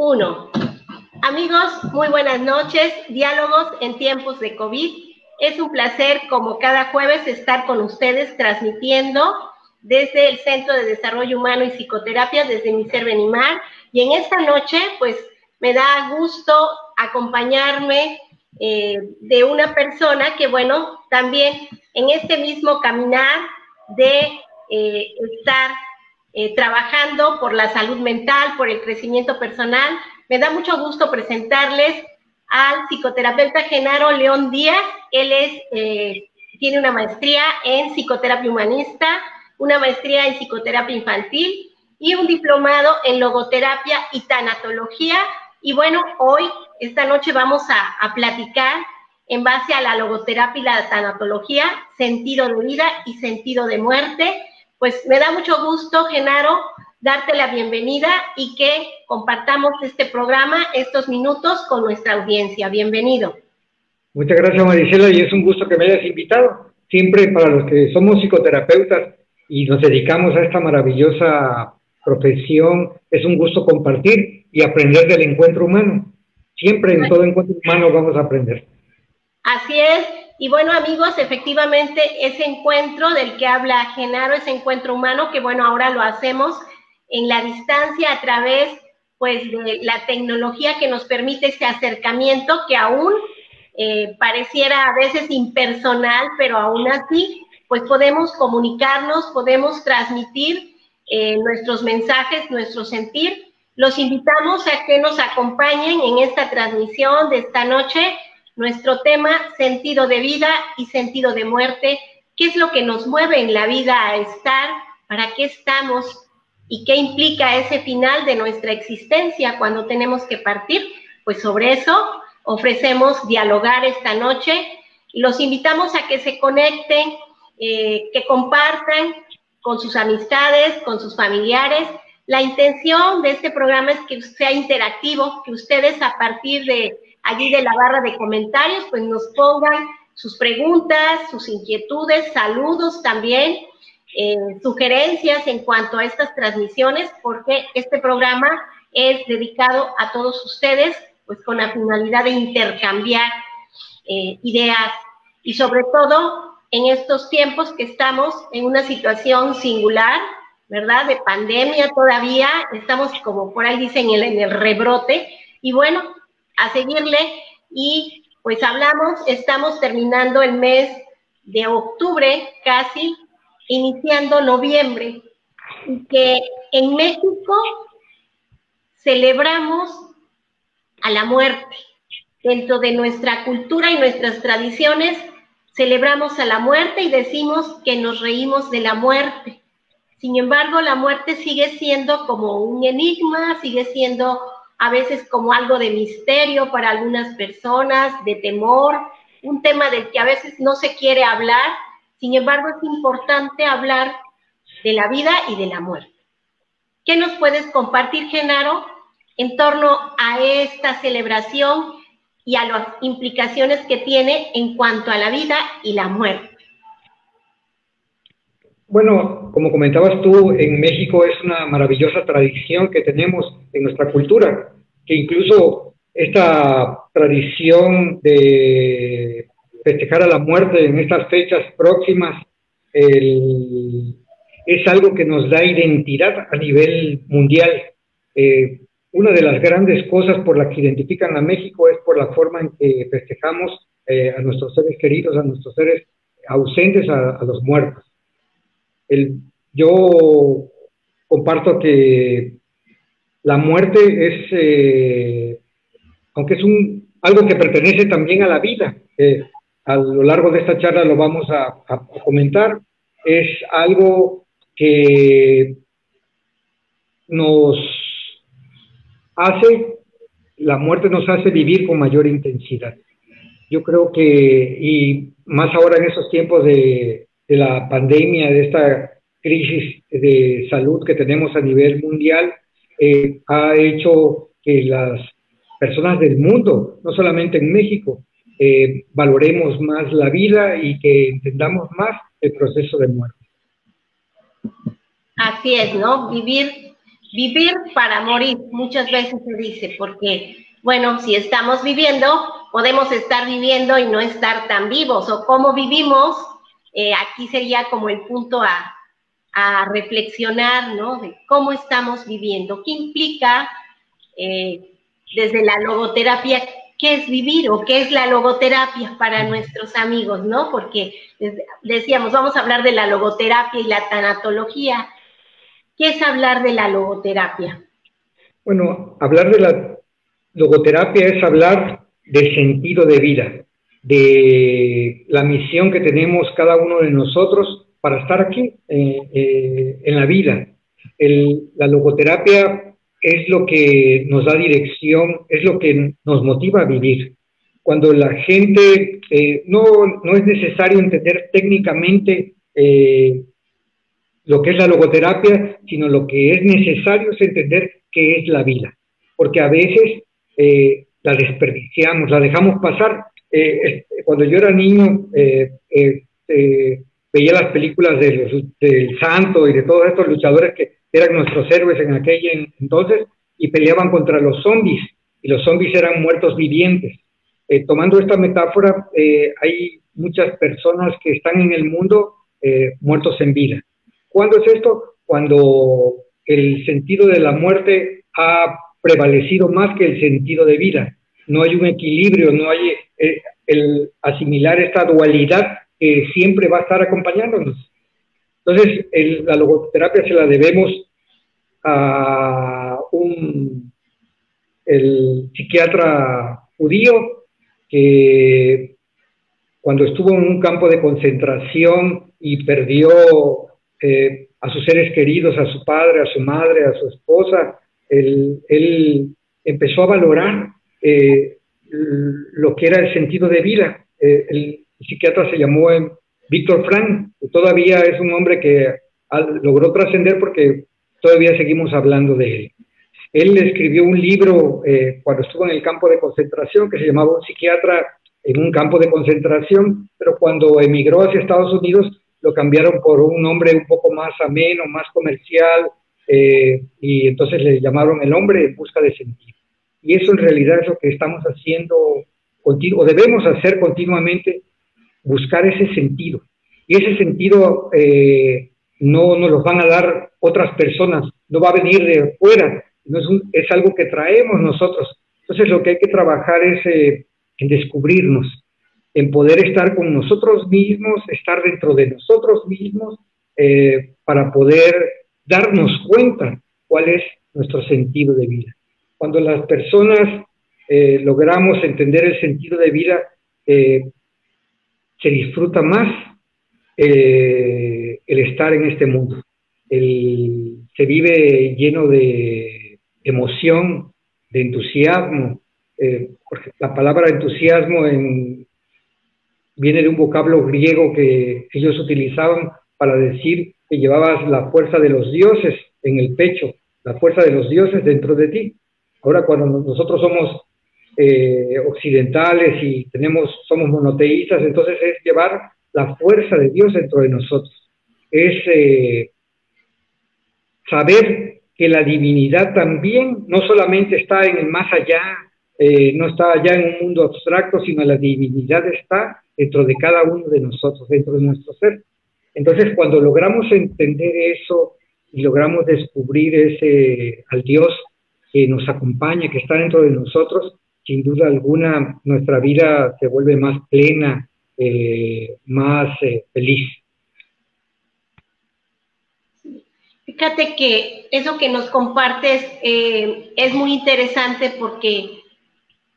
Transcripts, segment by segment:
Uno. Amigos, muy buenas noches. Diálogos en tiempos de COVID. Es un placer, como cada jueves, estar con ustedes transmitiendo desde el Centro de Desarrollo Humano y Psicoterapia, desde mi ser Benimar. Y en esta noche, pues, me da gusto acompañarme de una persona que, bueno, también en este mismo caminar de estar trabajando por la salud mental, por el crecimiento personal, me da mucho gusto presentarles al psicoterapeuta Genaro León Díaz. Él tiene una maestría en psicoterapia humanista, una maestría en psicoterapia infantil y un diplomado en logoterapia y tanatología. Y bueno, hoy, esta noche, vamos a platicar en base a la logoterapia y la tanatología, sentido de vida y sentido de muerte. Pues me da mucho gusto, Genaro, darte la bienvenida y que compartamos este programa, estos minutos con nuestra audiencia. Bienvenido. Muchas gracias, Marisela, y es un gusto que me hayas invitado. Siempre para los que somos psicoterapeutas y nos dedicamos a esta maravillosa profesión, es un gusto compartir y aprender del encuentro humano. Siempre en todo encuentro humano vamos a aprender. Así es. Y bueno, amigos, efectivamente, ese encuentro del que habla Genaro, ese encuentro humano, que bueno, ahora lo hacemos en la distancia a través, pues, de la tecnología que nos permite ese acercamiento que aún pareciera a veces impersonal, pero aún así, pues podemos comunicarnos, podemos transmitir nuestros mensajes, nuestro sentir. Los invitamos a que nos acompañen en esta transmisión de esta noche. Nuestro tema, sentido de vida y sentido de muerte. ¿Qué es lo que nos mueve en la vida a estar? ¿Para qué estamos? ¿Y qué implica ese final de nuestra existencia cuando tenemos que partir? Pues sobre eso ofrecemos dialogar esta noche. Los invitamos a que se conecten, que compartan con sus amistades, con sus familiares. La intención de este programa es que sea interactivo, que ustedes a partir de allí de la barra de comentarios, pues nos pongan sus preguntas, sus inquietudes, saludos también, sugerencias en cuanto a estas transmisiones, porque este programa es dedicado a todos ustedes, pues con la finalidad de intercambiar ideas y sobre todo en estos tiempos que estamos en una situación singular, ¿verdad? De pandemia todavía, estamos como por ahí dicen en el rebrote, y bueno, a seguirle. Y pues estamos terminando el mes de octubre casi, iniciando noviembre, y que en México celebramos a la muerte. Dentro de nuestra cultura y nuestras tradiciones celebramos a la muerte y decimos que nos reímos de la muerte. Sin embargo, la muerte sigue siendo como un enigma, sigue siendo a veces como algo de misterio para algunas personas, de temor, un tema del que a veces no se quiere hablar. Sin embargo, es importante hablar de la vida y de la muerte. ¿Qué nos puedes compartir, Genaro, en torno a esta celebración y a las implicaciones que tiene en cuanto a la vida y la muerte? Bueno, como comentabas tú, en México es una maravillosa tradición que tenemos en nuestra cultura, que incluso esta tradición de festejar a la muerte en estas fechas próximas es algo que nos da identidad a nivel mundial. Una de las grandes cosas por las que identifican a México es por la forma en que festejamos a nuestros seres queridos, a nuestros seres ausentes, a los muertos. Yo comparto que la muerte es, aunque es algo que pertenece también a la vida, a lo largo de esta charla lo vamos a comentar, es algo que la muerte nos hace vivir con mayor intensidad. Yo creo que, y más ahora en esos tiempos de la pandemia, de esta crisis de salud que tenemos a nivel mundial, ha hecho que las personas del mundo, no solamente en México, valoremos más la vida y que entendamos más el proceso de muerte. Así es, ¿no? Vivir vivir para morir, muchas veces se dice, porque, bueno, si estamos viviendo, podemos estar viviendo y no estar tan vivos, o cómo vivimos, aquí sería como el punto a reflexionar, ¿no? De cómo estamos viviendo, qué implica desde la logoterapia, qué es vivir o qué es la logoterapia para nuestros amigos, ¿no? Porque decíamos, vamos a hablar de la logoterapia y la tanatología. ¿Qué es hablar de la logoterapia? Bueno, hablar de la logoterapia es hablar del sentido de vida, de la misión que tenemos cada uno de nosotros para estar aquí en la vida. La logoterapia es lo que nos da dirección, es lo que nos motiva a vivir. Cuando la gente no es necesario entender técnicamente lo que es la logoterapia, sino lo que es necesario es entender qué es la vida, porque a veces la desperdiciamos, la dejamos pasar. Cuando yo era niño, veía las películas del Santo y de todos estos luchadores que eran nuestros héroes en aquel entonces y peleaban contra los zombies, y los zombies eran muertos vivientes. Tomando esta metáfora, hay muchas personas que están en el mundo muertos en vida. ¿Cuándo es esto? Cuando el sentido de la muerte ha prevalecido más que el sentido de vida. No hay un equilibrio, no hay el asimilar esta dualidad que siempre va a estar acompañándonos. Entonces, la logoterapia se la debemos a el psiquiatra judío que cuando estuvo en un campo de concentración y perdió a sus seres queridos, a su padre, a su madre, a su esposa, él empezó a valorar lo que era el sentido de vida. El psiquiatra se llamó Víctor Frank, que todavía es un hombre que logró trascender porque todavía seguimos hablando de él. Él escribió un libro cuando estuvo en el campo de concentración que se llamaba Un psiquiatra en un campo de concentración, pero cuando emigró hacia Estados Unidos lo cambiaron por un nombre un poco más ameno, más comercial, y entonces le llamaron El hombre en busca de sentido. Y eso en realidad es lo que estamos haciendo, o debemos hacer continuamente, buscar ese sentido. Y ese sentido no nos lo van a dar otras personas, no va a venir de fuera, no es algo que traemos nosotros. Entonces lo que hay que trabajar es en descubrirnos, en poder estar con nosotros mismos, estar dentro de nosotros mismos, para poder darnos cuenta cuál es nuestro sentido de vida. Cuando las personas logramos entender el sentido de vida, se disfruta más el estar en este mundo. Se vive lleno de emoción, de entusiasmo, porque la palabra entusiasmo viene de un vocablo griego que ellos utilizaban para decir que llevabas la fuerza de los dioses en el pecho, la fuerza de los dioses dentro de ti. Ahora cuando nosotros somos occidentales y somos monoteístas, entonces es llevar la fuerza de Dios dentro de nosotros. Es saber que la divinidad también no solamente está en el más allá, no está allá en un mundo abstracto, sino la divinidad está dentro de cada uno de nosotros, dentro de nuestro ser. Entonces, cuando logramos entender eso y logramos descubrir al Dios que nos acompaña, que está dentro de nosotros, sin duda alguna nuestra vida se vuelve más plena, más feliz. Fíjate que eso que nos compartes es muy interesante porque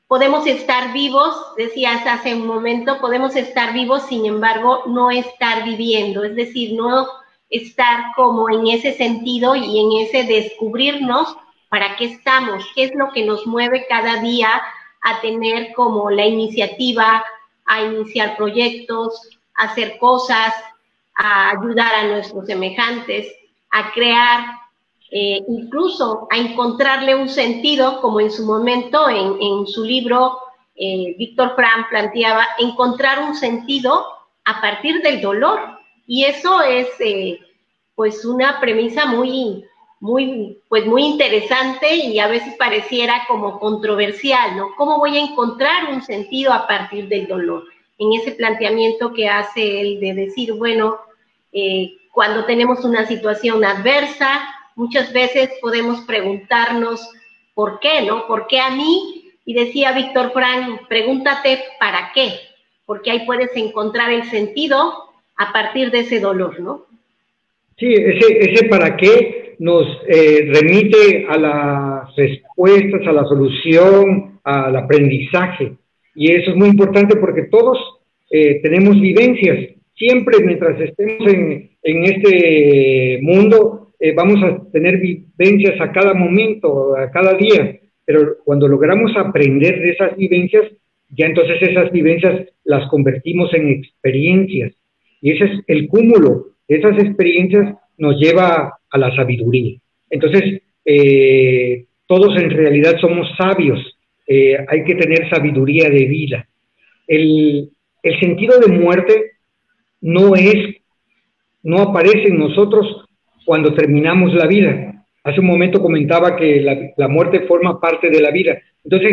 podemos estar vivos, decías hace un momento, podemos estar vivos, sin embargo, no estar viviendo, es decir, no estar como en ese sentido y en ese descubrirnos para qué estamos, qué es lo que nos mueve cada día a tener como la iniciativa, a iniciar proyectos, a hacer cosas, a ayudar a nuestros semejantes, a crear, incluso a encontrarle un sentido, como en su momento en su libro Víctor Frank planteaba, encontrar un sentido a partir del dolor. Y eso es pues una premisa muy, pues muy interesante y a veces pareciera como controversial, ¿no? ¿Cómo voy a encontrar un sentido a partir del dolor? En ese planteamiento que hace él de decir, bueno, cuando tenemos una situación adversa, muchas veces podemos preguntarnos ¿por qué, no? ¿Por qué a mí? Y decía Víctor Frank, pregúntate ¿para qué? Porque ahí puedes encontrar el sentido a partir de ese dolor, ¿no? Sí, ese para qué nos remite a las respuestas, a la solución, al aprendizaje. Y eso es muy importante porque todos tenemos vivencias. Siempre mientras estemos en este mundo, vamos a tener vivencias a cada momento, a cada día. Pero cuando logramos aprender de esas vivencias, ya entonces esas vivencias las convertimos en experiencias. Y ese es el cúmulo. Esas experiencias nos lleva a la sabiduría. Entonces, todos en realidad somos sabios. Hay que tener sabiduría de vida. El sentido de muerte no aparece en nosotros cuando terminamos la vida. Hace un momento comentaba que la muerte forma parte de la vida. Entonces,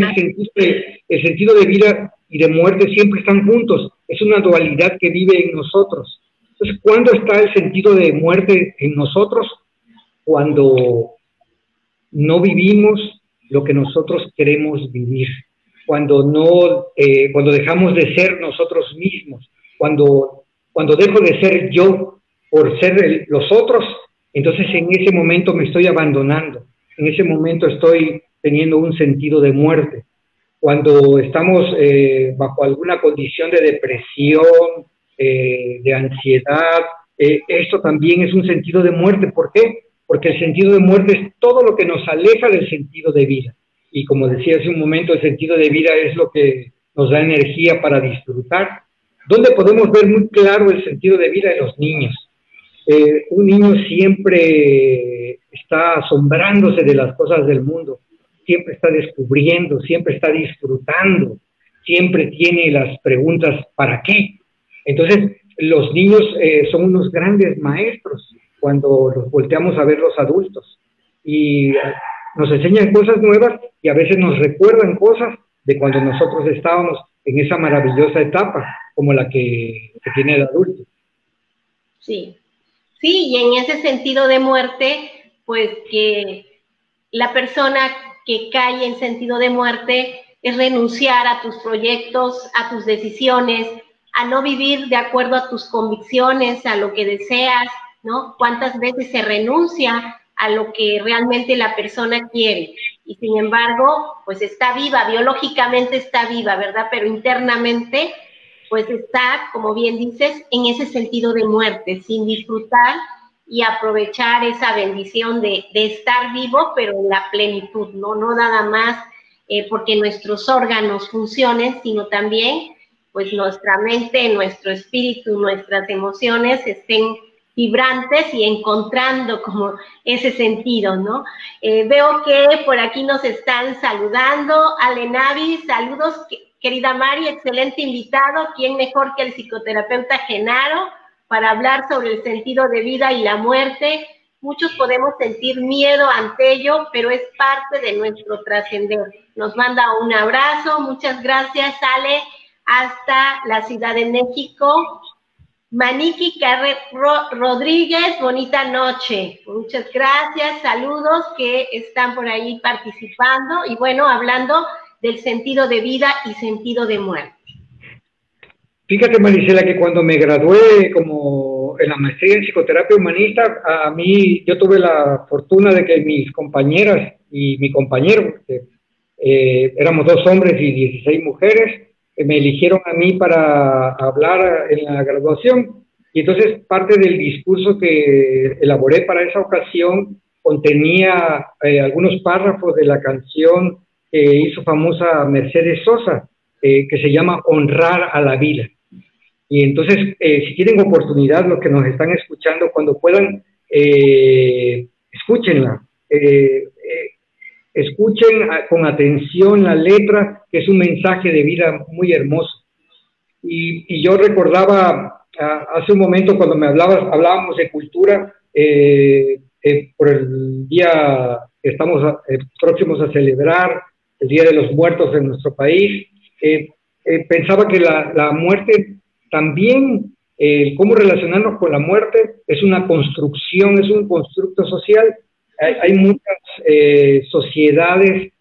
el sentido de vida y de muerte siempre están juntos. Es una dualidad que vive en nosotros. Entonces, ¿cuándo está el sentido de muerte en nosotros? Cuando no vivimos lo que nosotros queremos vivir, cuando dejamos de ser nosotros mismos, cuando dejo de ser yo por ser los otros, entonces en ese momento me estoy abandonando, en ese momento estoy teniendo un sentido de muerte. Cuando estamos bajo alguna condición de depresión, de ansiedad, esto también es un sentido de muerte. ¿Por qué? Porque el sentido de muerte es todo lo que nos aleja del sentido de vida. Y como decía hace un momento, el sentido de vida es lo que nos da energía para disfrutar. ¿Dónde podemos ver muy claro el sentido de vida? En los niños. Un niño siempre está asombrándose de las cosas del mundo, siempre está descubriendo, siempre está disfrutando, siempre tiene las preguntas ¿para qué? Entonces, los niños son unos grandes maestros cuando los volteamos a ver los adultos y nos enseñan cosas nuevas y a veces nos recuerdan cosas de cuando nosotros estábamos en esa maravillosa etapa como la que tiene el adulto. Sí, sí, y en ese sentido de muerte, pues que la persona que cae en sentido de muerte es renunciar a tus proyectos, a tus decisiones, a no vivir de acuerdo a tus convicciones, a lo que deseas, ¿no? ¿Cuántas veces se renuncia a lo que realmente la persona quiere? Y sin embargo, pues está viva, biológicamente está viva, ¿verdad? Pero internamente, pues está, como bien dices, en ese sentido de muerte, sin disfrutar y aprovechar esa bendición de estar vivo, pero en la plenitud, ¿no? No nada más porque nuestros órganos funcionen, sino también pues nuestra mente, nuestro espíritu, nuestras emociones estén vibrantes y encontrando como ese sentido, ¿no? Veo que por aquí nos están saludando. Ale Navi, saludos, querida Mari, excelente invitado. ¿Quién mejor que el psicoterapeuta Genaro para hablar sobre el sentido de vida y la muerte? Muchos podemos sentir miedo ante ello, pero es parte de nuestro trascender. Nos manda un abrazo, muchas gracias, Ale, hasta la Ciudad de México. Maniki Rodríguez, bonita noche. Muchas gracias, saludos que están por ahí participando y bueno, hablando del sentido de vida y sentido de muerte. Fíjate, Marisela, que cuando me gradué como en la maestría en psicoterapia humanista, yo tuve la fortuna de que mis compañeras y mi compañero, éramos 2 hombres y 16 mujeres, me eligieron a mí para hablar en la graduación, y entonces parte del discurso que elaboré para esa ocasión contenía algunos párrafos de la canción que hizo famosa Mercedes Sosa, que se llama Honrar a la Vida. Y entonces, si tienen oportunidad, los que nos están escuchando, cuando puedan, escúchenla. Escuchen con atención la letra, que es un mensaje de vida muy hermoso. Y yo recordaba hace un momento cuando hablábamos de cultura, por el día que estamos próximos a celebrar, el Día de los Muertos en nuestro país, pensaba que la muerte también, cómo relacionarnos con la muerte, es una construcción, es un constructo social. Hay muchas sociedades,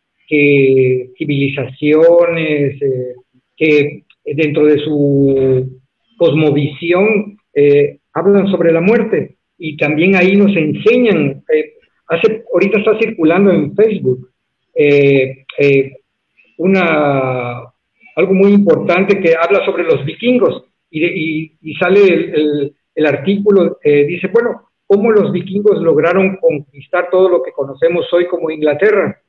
civilizaciones, que dentro de su cosmovisión hablan sobre la muerte, y también ahí nos enseñan, ahorita está circulando en Facebook eh, eh, una, algo muy importante que habla sobre los vikingos, y sale el artículo, dice, bueno, cómo los vikingos lograron conquistar todo lo que conocemos hoy como Inglaterra.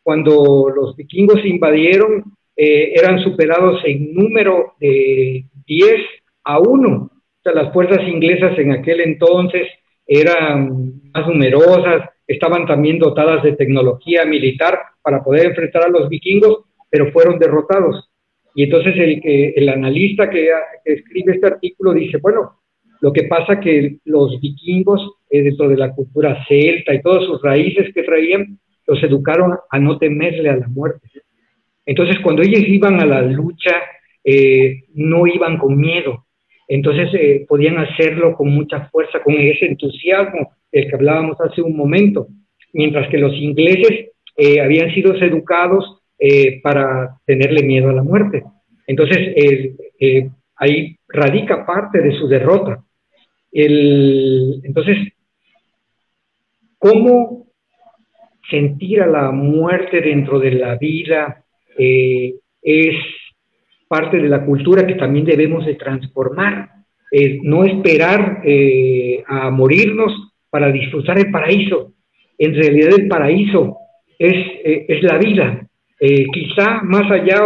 Cuando los vikingos invadieron, eran superados en número de 10-1. O sea, las fuerzas inglesas en aquel entonces eran más numerosas, estaban también dotadas de tecnología militar para poder enfrentar a los vikingos, pero fueron derrotados. Y entonces el analista que escribe este artículo dice, bueno, lo que pasa que los vikingos, dentro de la cultura celta y todas sus raíces que traían, los educaron a no temerle a la muerte. Entonces, cuando ellos iban a la lucha, no iban con miedo. Entonces, podían hacerlo con mucha fuerza, con ese entusiasmo del que hablábamos hace un momento. Mientras que los ingleses habían sido educados para tenerle miedo a la muerte. Entonces, ahí radica parte de su derrota. Entonces, ¿cómo sentir a la muerte dentro de la vida? Es parte de la cultura que también debemos de transformar. No esperar a morirnos para disfrutar el paraíso. En realidad el paraíso es la vida. Quizá más allá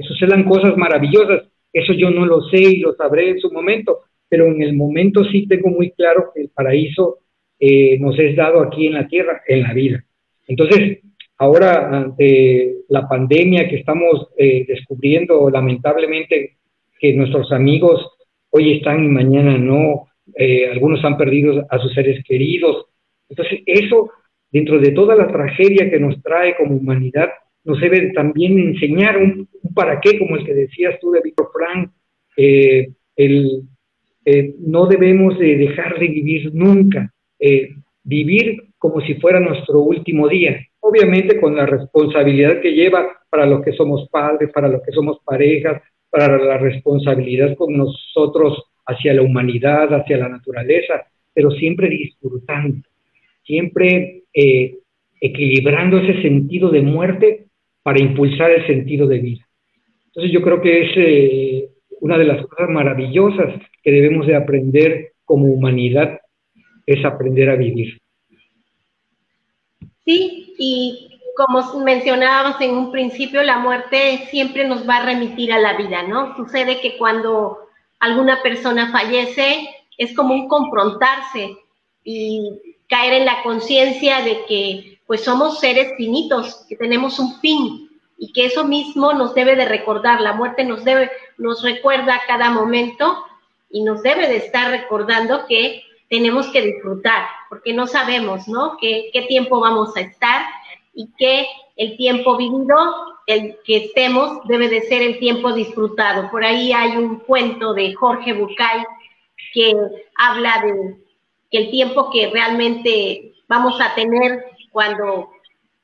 sucedan cosas maravillosas, eso yo no lo sé y lo sabré en su momento, pero en el momento sí tengo muy claro que el paraíso nos es dado aquí en la tierra, en la vida. Entonces, ahora, ante la pandemia que estamos descubriendo, lamentablemente, que nuestros amigos hoy están y mañana no, algunos han perdido a sus seres queridos. Entonces, eso, dentro de toda la tragedia que nos trae como humanidad, nos debe también enseñar un para qué, como el que decías tú de Víctor Frank. No debemos de dejar de vivir nunca, vivir como si fuera nuestro último día, obviamente con la responsabilidad que lleva para los que somos padres, para los que somos parejas, para la responsabilidad con nosotros hacia la humanidad, hacia la naturaleza, pero siempre disfrutando, siempre equilibrando ese sentido de muerte para impulsar el sentido de vida. Entonces yo creo que es una de las cosas maravillosas que debemos de aprender como humanidad, es aprender a vivir. Sí, y como mencionábamos en un principio, la muerte siempre nos va a remitir a la vida, ¿no? Sucede que cuando alguna persona fallece, es como un confrontarse y caer en la conciencia de que pues somos seres finitos, que tenemos un fin, y que eso mismo nos debe de recordar. La muerte nos recuerda a cada momento, y nos debe de estar recordando que tenemos que disfrutar, porque no sabemos, ¿no?, qué tiempo vamos a estar, y que el tiempo vivido, el que estemos, debe de ser el tiempo disfrutado. Por ahí hay un cuento de Jorge Bucay que habla de que el tiempo que realmente vamos a tener cuando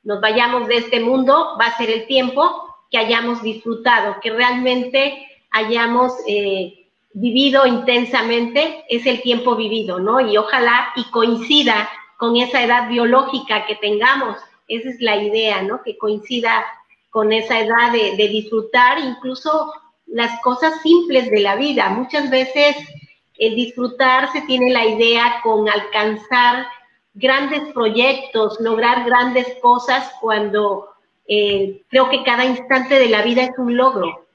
nos vayamos de este mundo va a ser el tiempo que hayamos disfrutado, que realmente hayamos vivido intensamente, es el tiempo vivido, ¿no? Y ojalá y coincida con esa edad biológica que tengamos. Esa es la idea, ¿no? Que coincida con esa edad de disfrutar incluso las cosas simples de la vida. Muchas veces el disfrutar se tiene la idea con alcanzar grandes proyectos, lograr grandes cosas, cuando creo que cada instante de la vida es un logro,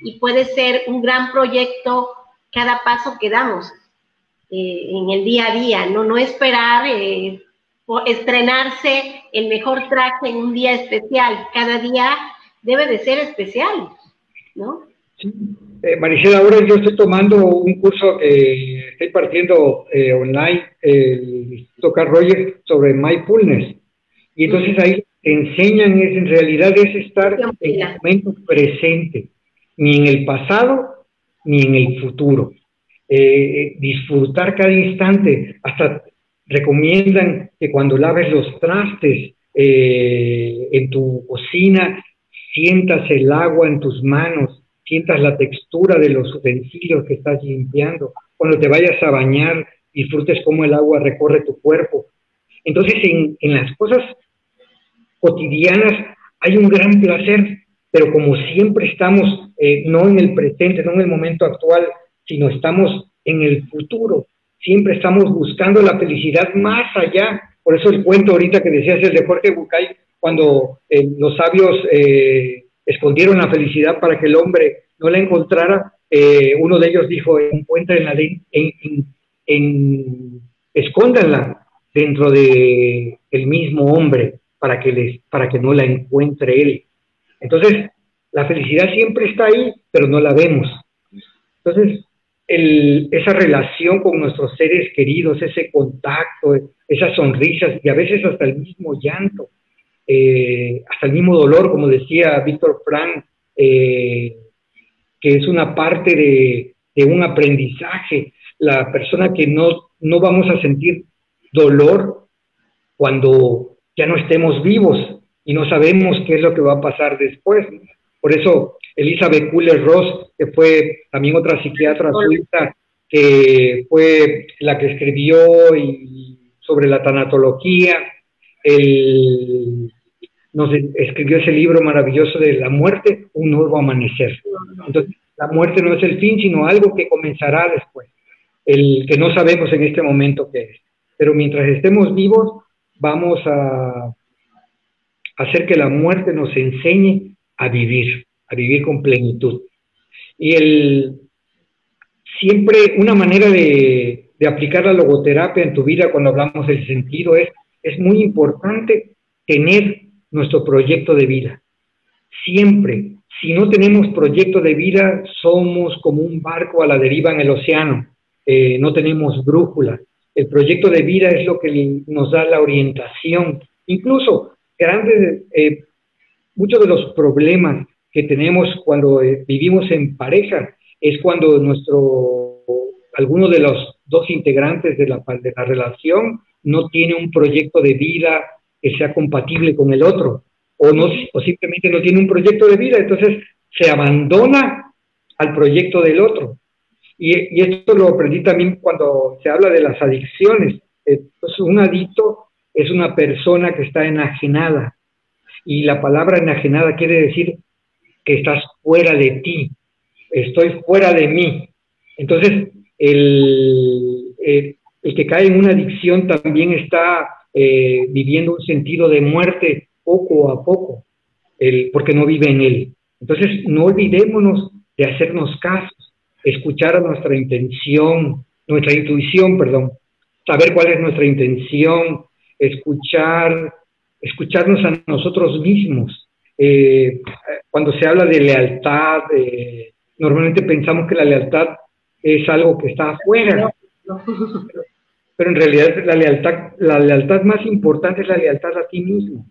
y puede ser un gran proyecto cada paso que damos en el día a día, no esperar estrenarse el mejor traje en un día especial. Cada día debe de ser especial, ¿no? Sí. Maricela, ahora yo estoy tomando un curso que estoy partiendo online, el Instituto Carl Rogers, sobre mindfulness. Y entonces ahí te enseñan, en realidad es estar en el momento presente, ni en el pasado, ni en el futuro. Disfrutar cada instante, hasta recomiendan que cuando laves los trastes en tu cocina, sientas el agua en tus manos, sientas la textura de los utensilios que estás limpiando. Cuando te vayas a bañar, disfrutes cómo el agua recorre tu cuerpo. Entonces, en las cosas cotidianas hay un gran placer, pero como siempre estamos no en el presente, no en el momento actual, sino estamos en el futuro, siempre estamos buscando la felicidad más allá. Por eso el cuento ahorita que decías, el de Jorge Bucay, cuando los sabios escondieron la felicidad para que el hombre no la encontrara, uno de ellos dijo, encuéntrenla, escóndanla dentro de el mismo hombre para que no la encuentre él. Entonces, la felicidad siempre está ahí, pero no la vemos. Entonces, esa relación con nuestros seres queridos, ese contacto, esas sonrisas y a veces hasta el mismo llanto, hasta el mismo dolor, como decía Víctor Frank, que es una parte de un aprendizaje. La persona que no vamos a sentir dolor cuando ya no estemos vivos y no sabemos qué es lo que va a pasar después. Por eso Elizabeth Kübler-Ross, que fue también otra psiquiatra suiza, que fue la que escribió sobre la tanatología, nos escribió ese libro maravilloso de La muerte, un nuevo amanecer. Entonces, la muerte no es el fin, sino algo que comenzará después, el que no sabemos en este momento qué es. Pero mientras estemos vivos, vamos a hacer que la muerte nos enseñe a vivir con plenitud. Y siempre una manera de aplicar la logoterapia en tu vida cuando hablamos del sentido es muy importante tener nuestro proyecto de vida. Siempre, si no tenemos proyecto de vida, somos como un barco a la deriva en el océano, no tenemos brújula. El proyecto de vida es lo que nos da la orientación. Incluso muchos de los problemas que tenemos cuando vivimos en pareja es cuando alguno de los dos integrantes de la relación no tiene un proyecto de vida que sea compatible con el otro, o simplemente no tiene un proyecto de vida, entonces se abandona al proyecto del otro. Y esto lo aprendí también cuando se habla de las adicciones. Entonces, un adicto es una persona que está enajenada, y la palabra enajenada quiere decir que estás fuera de ti, estoy fuera de mí. Entonces, el que cae en una adicción también está viviendo un sentido de muerte poco a poco, porque no vive en él. Entonces, no olvidémonos de hacernos caso, escuchar a nuestra intuición, saber cuál es nuestra intención, escucharnos a nosotros mismos. Cuando se habla de lealtad, normalmente pensamos que la lealtad es algo que está afuera, pero en realidad la lealtad más importante es la lealtad a ti mismo.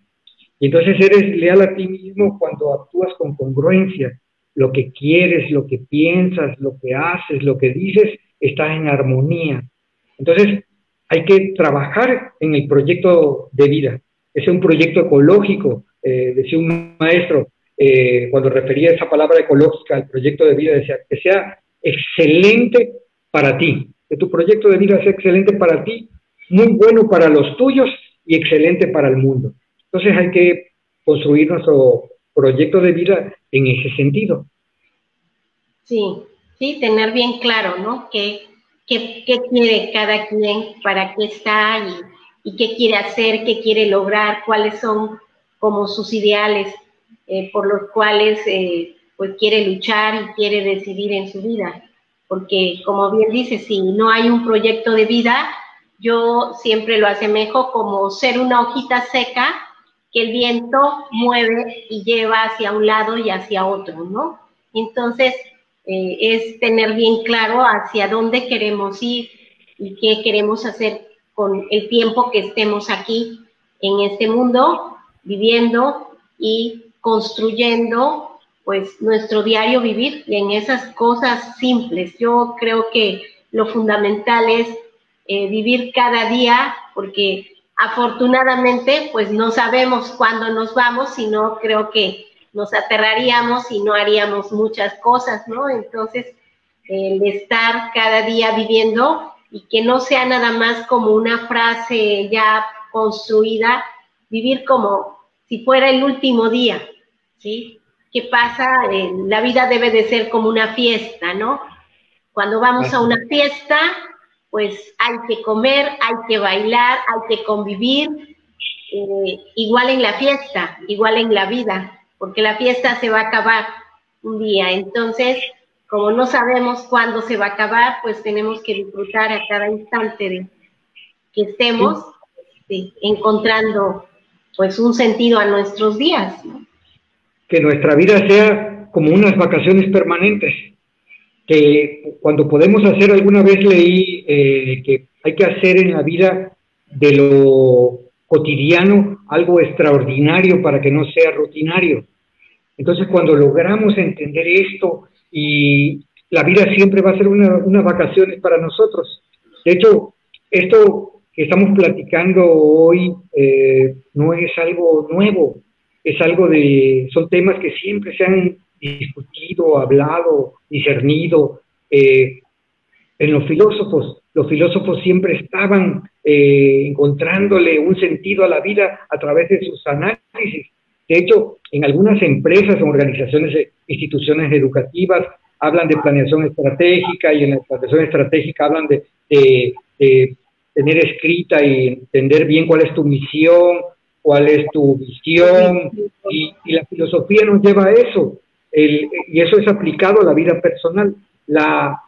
Y entonces eres leal a ti mismo cuando actúas con congruencia. Lo que quieres, lo que piensas, lo que haces, lo que dices, está en armonía. Entonces, hay que trabajar en el proyecto de vida. Es un proyecto ecológico, decía un maestro, cuando refería esa palabra ecológica al proyecto de vida, decía que sea excelente para ti, que tu proyecto de vida sea excelente para ti, muy bueno para los tuyos y excelente para el mundo. Entonces hay que construir nuestro proyecto de vida en ese sentido. Sí, tener bien claro, ¿no? ¿Qué quiere cada quien, para qué está y qué quiere hacer, qué quiere lograr, cuáles son como sus ideales por los cuales pues quiere luchar y quiere decidir en su vida? Porque como bien dice, si no hay un proyecto de vida, yo siempre lo asemejo como ser una hojita seca que el viento mueve y lleva hacia un lado y hacia otro, ¿no? Entonces, es tener bien claro hacia dónde queremos ir y qué queremos hacer con el tiempo que estemos aquí en este mundo, viviendo y construyendo pues nuestro diario vivir en esas cosas simples. Yo creo que lo fundamental es vivir cada día, porque afortunadamente pues no sabemos cuándo nos vamos, sino creo que nos aterraríamos y no haríamos muchas cosas, ¿no? Entonces, el estar cada día viviendo y que no sea nada más como una frase ya construida, vivir como si fuera el último día, ¿sí? ¿Qué pasa? La vida debe de ser como una fiesta, ¿no? Cuando vamos a una fiesta, pues hay que comer, hay que bailar, hay que convivir, igual en la fiesta, igual en la vida, porque la fiesta se va a acabar un día. Entonces, como no sabemos cuándo se va a acabar, pues tenemos que disfrutar a cada instante de que estemos encontrando pues un sentido a nuestros días, ¿no? Que nuestra vida sea como unas vacaciones permanentes, que cuando podemos hacer, alguna vez leí que hay que hacer en la vida de lo cotidiano algo extraordinario para que no sea rutinario. Entonces, cuando logramos entender esto, y la vida siempre va a ser una vacaciones para nosotros. De hecho, esto que estamos platicando hoy no es algo nuevo, es algo son temas que siempre se han discutido, hablado, discernido. En los filósofos siempre estaban encontrándole un sentido a la vida a través de sus análisis. De hecho, en algunas empresas o organizaciones, instituciones educativas, hablan de planeación estratégica, y en la planeación estratégica hablan de tener escrita y entender bien cuál es tu misión, cuál es tu visión, y la filosofía nos lleva a eso, y eso es aplicado a la vida personal. La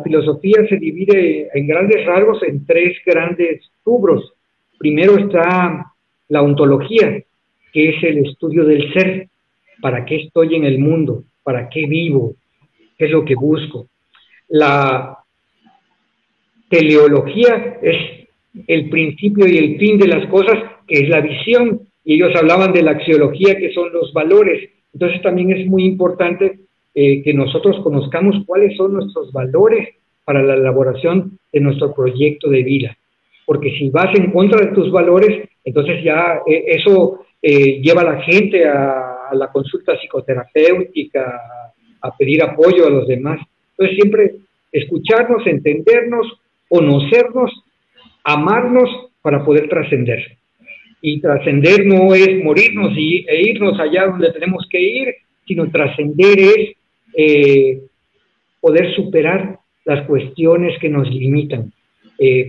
filosofía se divide en grandes rasgos en tres grandes rubros. Primero está la ontología, que es el estudio del ser. ¿Para qué estoy en el mundo? ¿Para qué vivo? ¿Qué es lo que busco? La teleología es el principio y el fin de las cosas, que es la visión, y ellos hablaban de la axiología, que son los valores. Entonces también es muy importante que nosotros conozcamos cuáles son nuestros valores para la elaboración de nuestro proyecto de vida, porque si vas en contra de tus valores, entonces ya eso lleva a la gente a la consulta psicoterapéutica, a pedir apoyo a los demás. Entonces siempre escucharnos, entendernos, conocernos, amarnos para poder trascender. Y trascender no es morirnos e irnos allá donde tenemos que ir, sino trascender es poder superar las cuestiones que nos limitan,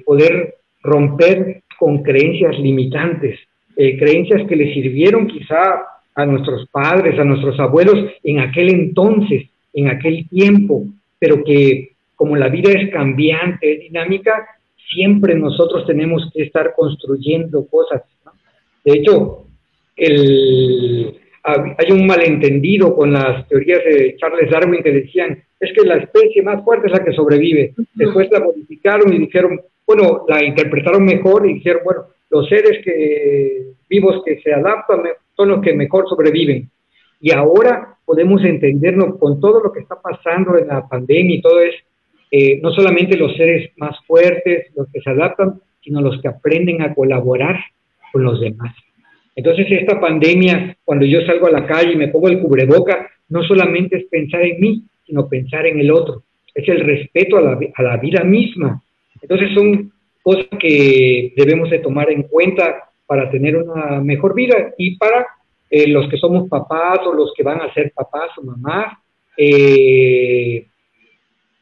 poder romper con creencias limitantes, creencias que le sirvieron quizá a nuestros padres, a nuestros abuelos en aquel entonces, en aquel tiempo, pero que como la vida es cambiante, es dinámica, siempre nosotros tenemos que estar construyendo cosas, ¿no? De hecho, hay un malentendido con las teorías de Charles Darwin, que decían, es que la especie más fuerte es la que sobrevive. Después la modificaron y dijeron, bueno, la interpretaron mejor y dijeron, bueno, los seres vivos que se adaptan son los que mejor sobreviven. Y ahora podemos entendernos con todo lo que está pasando en la pandemia y todo eso, no solamente los seres más fuertes, los que se adaptan, sino los que aprenden a colaborar con los demás. Entonces esta pandemia, cuando yo salgo a la calle y me pongo el cubreboca, no solamente es pensar en mí, sino pensar en el otro. Es el respeto a la vida misma. Entonces son cosas que debemos de tomar en cuenta para tener una mejor vida, y para los que somos papás o los que van a ser papás o mamás,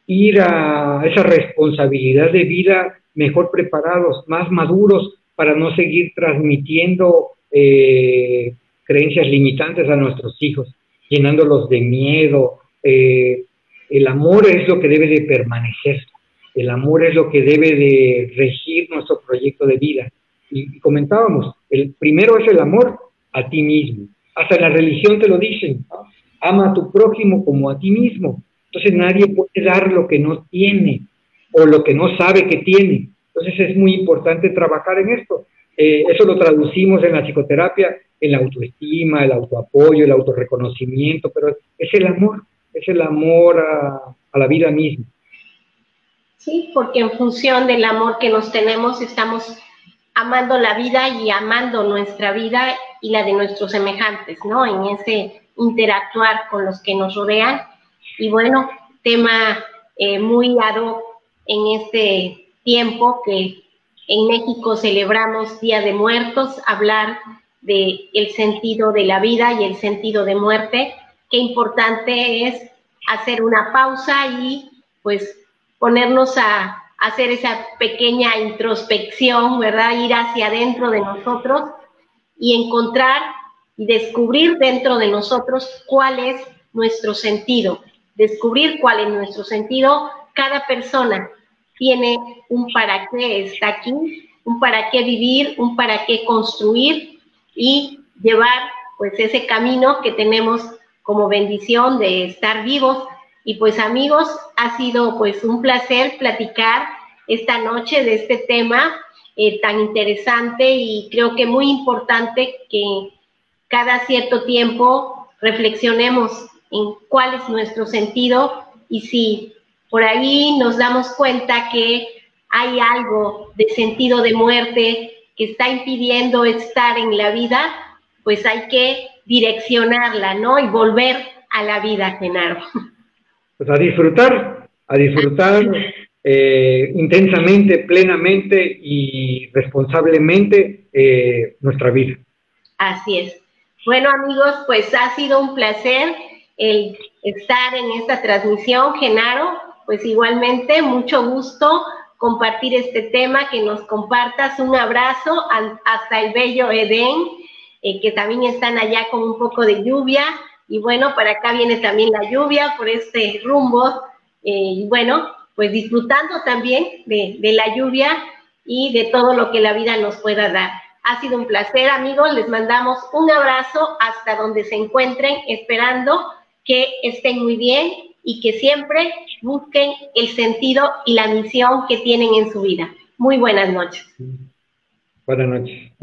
ir a esa responsabilidad de vida mejor preparados, más maduros, para no seguir transmitiendo creencias limitantes a nuestros hijos, llenándolos de miedo. El amor es lo que debe de permanecer, el amor es lo que debe de regir nuestro proyecto de vida. Y comentábamos, el primero es el amor a ti mismo. Hasta en la religión te lo dicen, ¿no? Ama a tu prójimo como a ti mismo. Entonces nadie puede dar lo que no tiene o lo que no sabe que tiene. Entonces es muy importante trabajar en esto. Eso lo traducimos en la psicoterapia, en la autoestima, el autoapoyo, el autorreconocimiento, pero es el amor a la vida misma. Sí, porque en función del amor que nos tenemos, estamos amando la vida y amando nuestra vida y la de nuestros semejantes, ¿no? En ese interactuar con los que nos rodean. Y bueno, tema muy ad hoc en este tiempo que en México celebramos Día de Muertos, hablar de el sentido de la vida y el sentido de muerte. Qué importante es hacer una pausa y pues ponernos a hacer esa pequeña introspección, ¿verdad? Ir hacia adentro de nosotros y encontrar y descubrir dentro de nosotros cuál es nuestro sentido, descubrir cuál es nuestro sentido. Cada persona tiene un para qué está aquí, un para qué vivir, un para qué construir y llevar pues ese camino que tenemos como bendición de estar vivos. Y pues amigos, ha sido pues un placer platicar esta noche de este tema tan interesante y creo que muy importante que cada cierto tiempo reflexionemos en cuál es nuestro sentido y si por ahí nos damos cuenta que hay algo de sentido de muerte que está impidiendo estar en la vida, pues hay que direccionarla, ¿no? Y volver a la vida, Genaro. Pues a disfrutar intensamente, plenamente y responsablemente nuestra vida. Así es. Bueno, amigos, pues ha sido un placer el estar en esta transmisión, Genaro. Pues igualmente, mucho gusto compartir este tema, que nos compartas. Un abrazo hasta el bello Edén, que también están allá con un poco de lluvia. Y bueno, para acá viene también la lluvia por este rumbo. Y bueno, pues disfrutando también de la lluvia y de todo lo que la vida nos pueda dar. Ha sido un placer, amigos. Les mandamos un abrazo hasta donde se encuentren, esperando que estén muy bien y que siempre busquen el sentido y la misión que tienen en su vida. Muy buenas noches. Buenas noches.